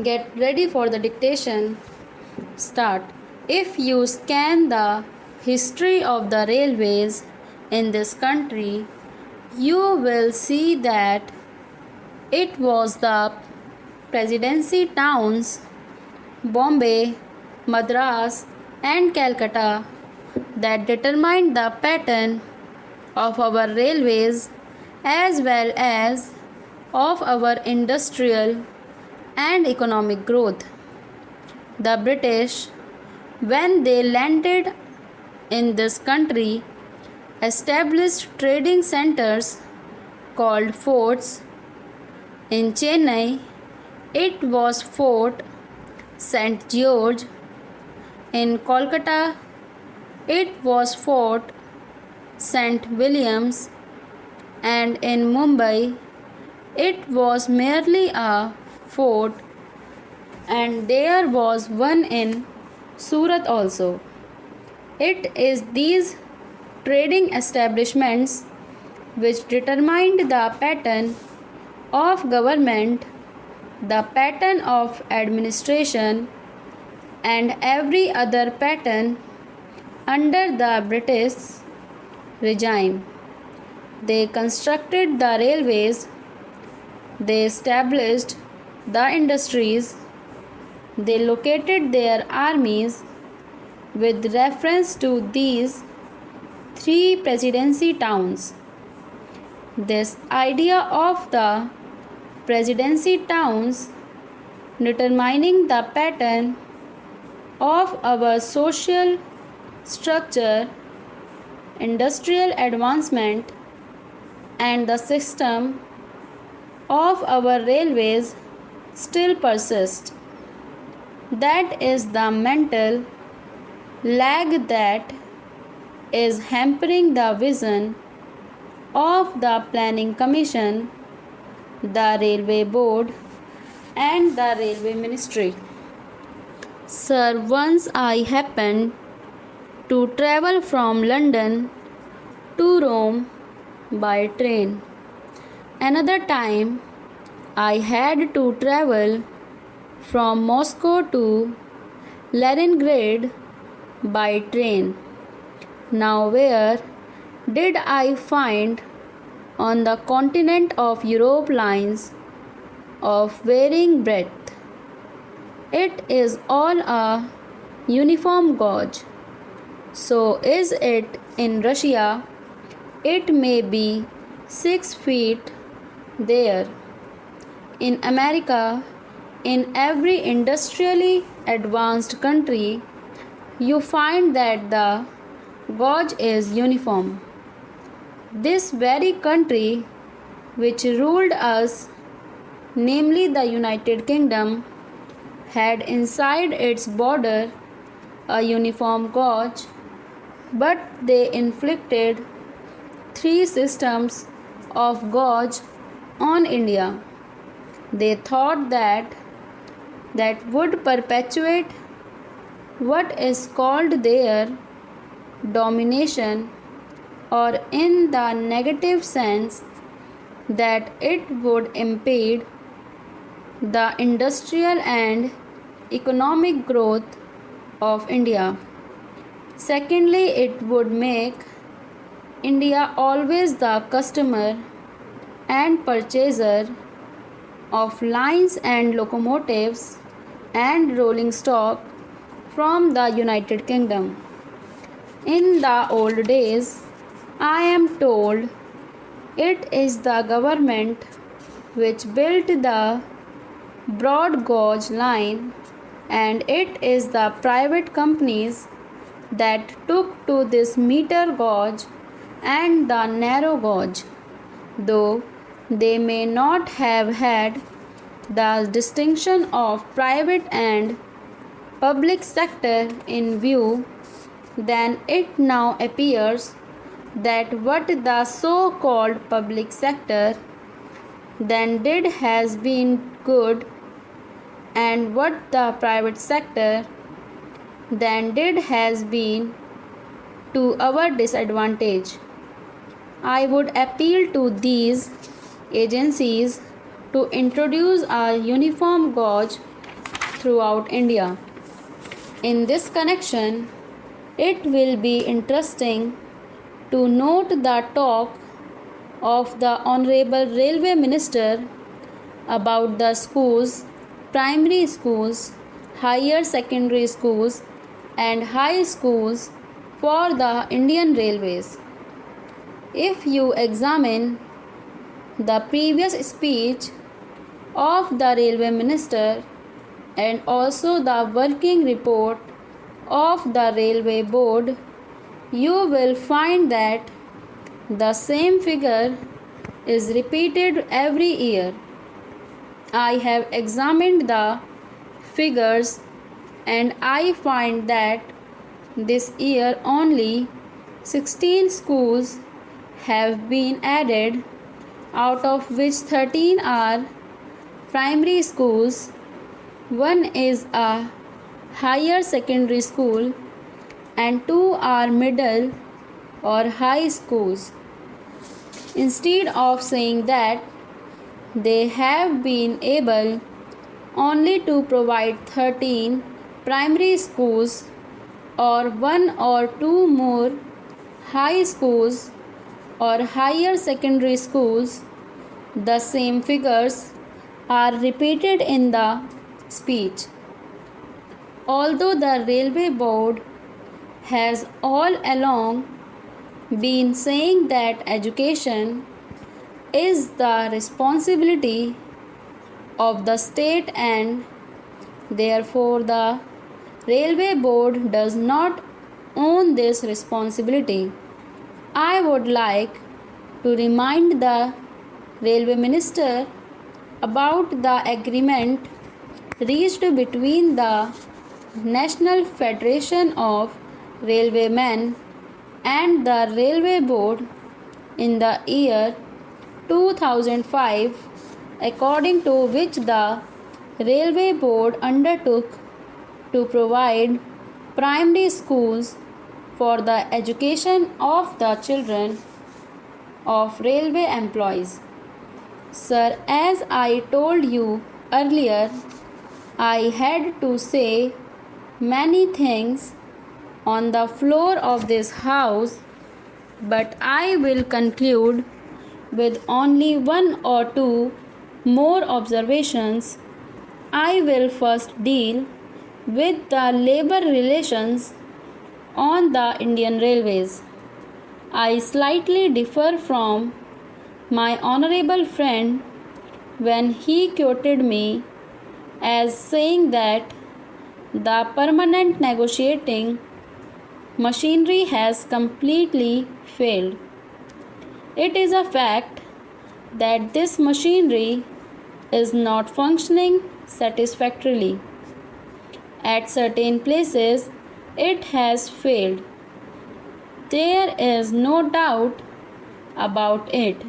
Get ready for the dictation. Start. If you scan the history of the railways in this country, you will see that it was the presidency towns Bombay, Madras, and Calcutta that determined the pattern of our railways as well as of our industrial and economic growth. The British, when they landed in this country, established trading centers called forts. In Chennai, it was Fort St. George. In Kolkata, it was Fort St. Williams, and in Mumbai, it was merely a fort, and there was one in Surat also. It is these trading establishments which determined the pattern of government, the pattern of administration, and every other pattern under the British regime. They constructed the railways, they established the industries, they located their armies with reference to these three presidency towns. This idea of the presidency towns determining the pattern of our social structure, industrial advancement, and the system of our railways still persists. That is the mental lag that is hampering the vision of the Planning Commission, the Railway Board, and the Railway Ministry. Sir, once I happened to travel from London to Rome by train. Another time, I had to travel from Moscow to Leningrad by train. Now, where did I find on the continent of Europe lines of varying breadth? It is all a uniform gauge. So is it in Russia. It may be 6 feet there. In America, in every industrially advanced country, you find that the gauge is uniform. This very country which ruled us, namely the United Kingdom, had inside its border a uniform gauge, but they inflicted 3 systems of gauge on India. They thought that would perpetuate what is called their domination, or in the negative sense that it would impede the industrial and economic growth of India. Secondly, it would make India always the customer and purchaser of lines and locomotives and rolling stock from the United Kingdom. In the old days, I am told it is the government which built the broad gauge line, and it is the private companies that took to this meter gauge and the narrow gauge, though they may not have had the distinction of private and public sector in view, then it now appears that what the so-called public sector then did has been good, and what the private sector then did has been to our disadvantage. I would appeal to these agencies to introduce a uniform gauge throughout India. In this connection, it will be interesting to note the talk of the Honorable Railway Minister about the schools, primary schools, higher secondary schools, and high schools for the Indian Railways. If you examine the previous speech of the Railway Minister and also the working report of the Railway Board, you will find that the same figure is repeated every year. I have examined the figures and I find that this year only 16 schools have been added, out of which 13 are primary schools, one is a higher secondary school, and 2 are middle or high schools. Instead of saying that they have been able only to provide 13 primary schools or 1 or 2 more high schools or higher secondary schools, the same figures are repeated in the speech. Although the Railway Board has all along been saying that education is the responsibility of the state and therefore the Railway Board does not own this responsibility, I would like to remind the Railway Minister about the agreement reached between the National Federation of Railwaymen and the Railway Board in the year 2005, according to which the Railway Board undertook to provide primary schools for the education of the children of railway employees. Sir, as I told you earlier, I had to say many things on the floor of this house, but I will conclude with only 1 or 2 more observations. I will first deal with the labor relations on the Indian Railways. I slightly differ from my honorable friend when he quoted me as saying that the permanent negotiating machinery has completely failed. It is a fact that this machinery is not functioning satisfactorily. At certain places, it has failed. There is no doubt about it.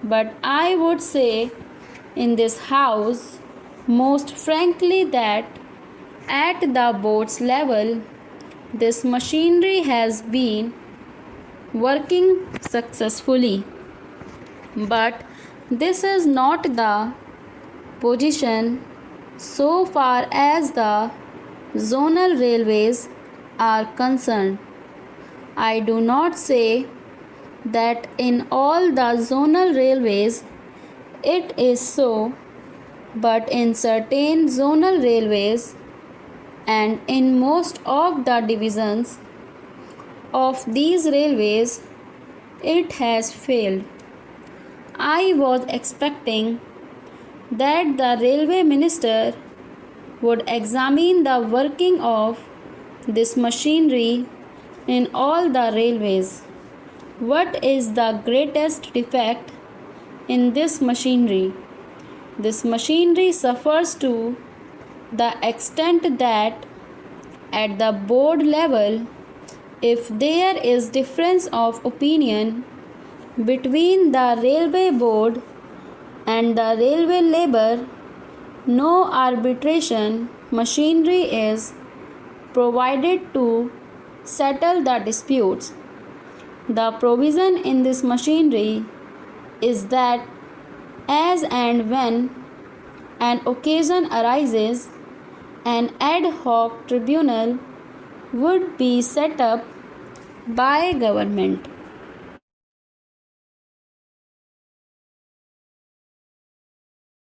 But I would say in this house most frankly that at the board's level, this machinery has been working successfully. But this is not the position so far as the zonal railways are concerned. I do not say that in all the zonal railways it is so, but in certain zonal railways and in most of the divisions of these railways it has failed. I was expecting that the railway minister would examine the working of this machinery in all the railways. What is the greatest defect in this machinery? This machinery suffers to the extent that at the board level, if there is difference of opinion between the railway board and the railway labor, no arbitration machinery is provided to settle the disputes. The provision in this machinery is that as and when an occasion arises, an ad hoc tribunal would be set up by government.